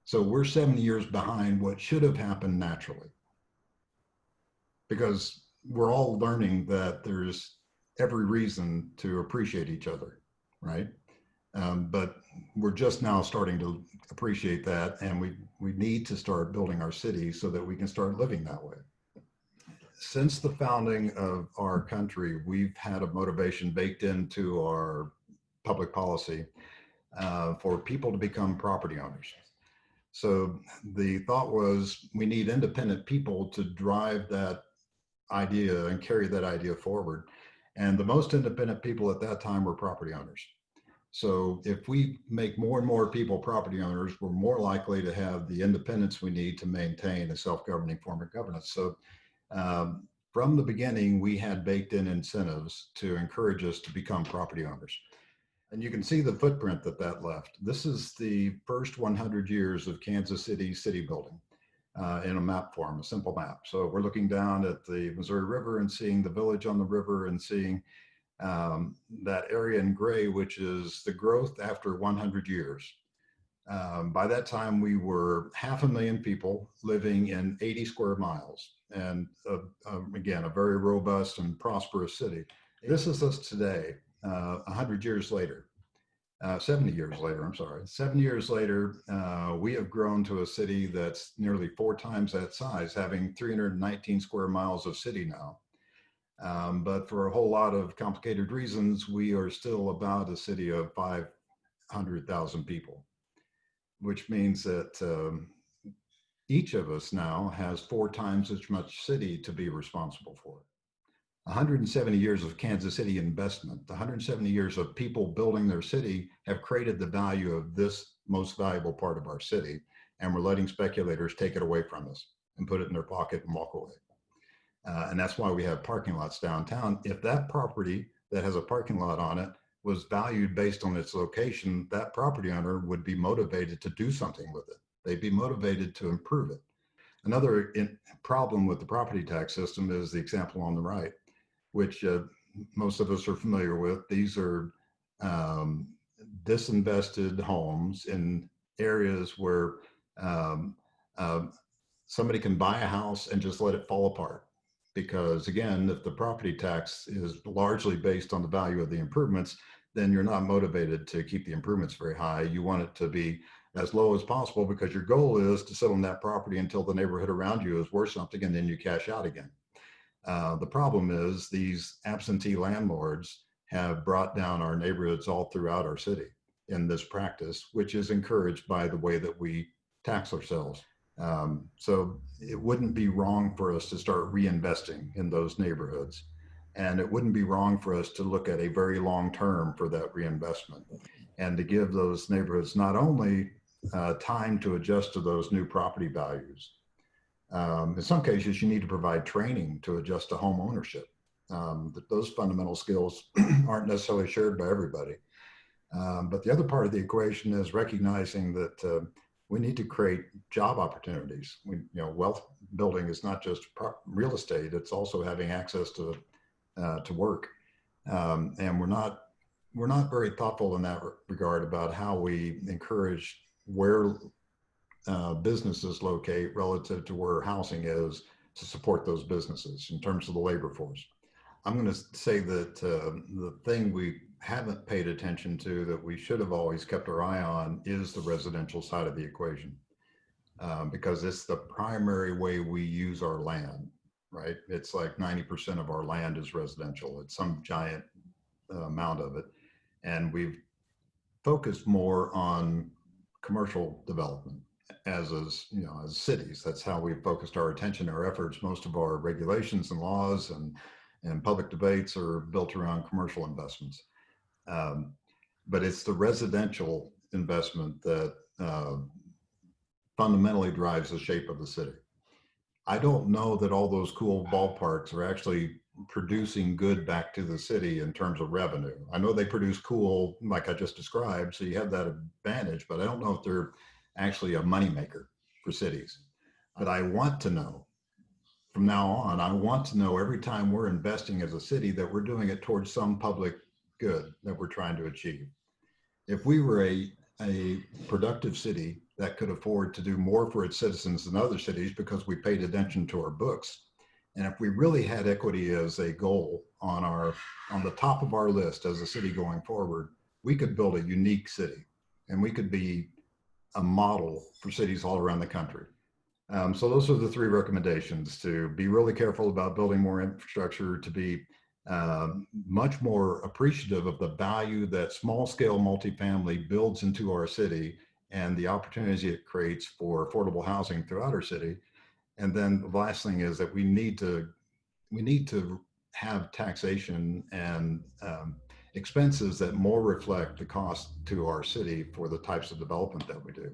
So we're 70 years behind what should have happened naturally, because we're all learning that there's every reason to appreciate each other, right? But we're just now starting to appreciate that, and we need to start building our city so that we can start living that way. Since the founding of our country, we've had a motivation baked into our public policy for people to become property owners. So the thought was we need independent people to drive that idea and carry that idea forward. And the most independent people at that time were property owners. So if we make more and more people property owners, we're more likely to have the independence we need to maintain a self-governing form of governance. So from the beginning, we had baked in incentives to encourage us to become property owners. And you can see the footprint that that left. This is the first 100 years of Kansas City city building in a map form, a simple map. So we're looking down at the Missouri River and seeing the village on the river and seeing that area in gray, which is the growth after 100 years. By that time, we were 500,000 people living in 80 square miles, and again, a very robust and prosperous city. This is us today, 100 years later, 70 years later, I'm sorry. 7 years later, we have grown to a city that's nearly 4 times that size, having 319 square miles of city now. But for a whole lot of complicated reasons, we are still about a city of 500,000 people, which means that each of us now has 4 times as much city to be responsible for. 170 years of Kansas City investment, 170 years of people building their city have created the value of this most valuable part of our city. And we're letting speculators take it away from us and put it in their pocket and walk away. And that's why we have parking lots downtown. If that property that has a parking lot on it was valued based on its location, that property owner would be motivated to do something with it. They'd be motivated to improve it. Another problem with the property tax system is the example on the right, which most of us are familiar with. These are disinvested homes in areas where somebody can buy a house and just let it fall apart. Because again, if the property tax is largely based on the value of the improvements, then you're not motivated to keep the improvements very high. You want it to be as low as possible because your goal is to sit on that property until the neighborhood around you is worth something and then you cash out again. The problem is these absentee landlords have brought down our neighborhoods all throughout our city in this practice, which is encouraged by the way that we tax ourselves. So it wouldn't be wrong for us to start reinvesting in those neighborhoods. And it wouldn't be wrong for us to look at a very long term for that reinvestment and to give those neighborhoods not only time to adjust to those new property values. In some cases, you need to provide training to adjust to home ownership. Those fundamental skills aren't necessarily shared by everybody. But the other part of the equation is recognizing that we need to create job opportunities. Wealth building is not just real estate; it's also having access to work. And we're not very thoughtful in that regard about how we encourage where businesses locate relative to where housing is to support those businesses in terms of the labor force. I'm going to say that the thing we haven't paid attention to that we should have always kept our eye on is the residential side of the equation, because it's the primary way we use our land, right? It's like 90% of our land is residential. It's some giant amount of it. And we've focused more on commercial development as cities. That's how we've focused our attention, our efforts. Most of our regulations and laws and public debates are built around commercial investments. But it's the residential investment that fundamentally drives the shape of the city. I don't know that all those cool ballparks are actually producing good back to the city in terms of revenue. I know they produce cool, like I just described, so you have that advantage, but I don't know if they're actually a moneymaker for cities. But I want to know, from now on, I want to know every time we're investing as a city that we're doing it towards some public good that we're trying to achieve. If we were a productive city that could afford to do more for its citizens than other cities because we paid attention to our books. And if we really had equity as a goal on the top of our list as a city going forward, we could build a unique city, and we could be a model for cities all around the country. So those are the three recommendations: to be really careful about building more infrastructure, to be much more appreciative of the value that small scale multifamily builds into our city and the opportunities it creates for affordable housing throughout our city. And then the last thing is that we need to have taxation and expenses that more reflect the cost to our city for the types of development that we do.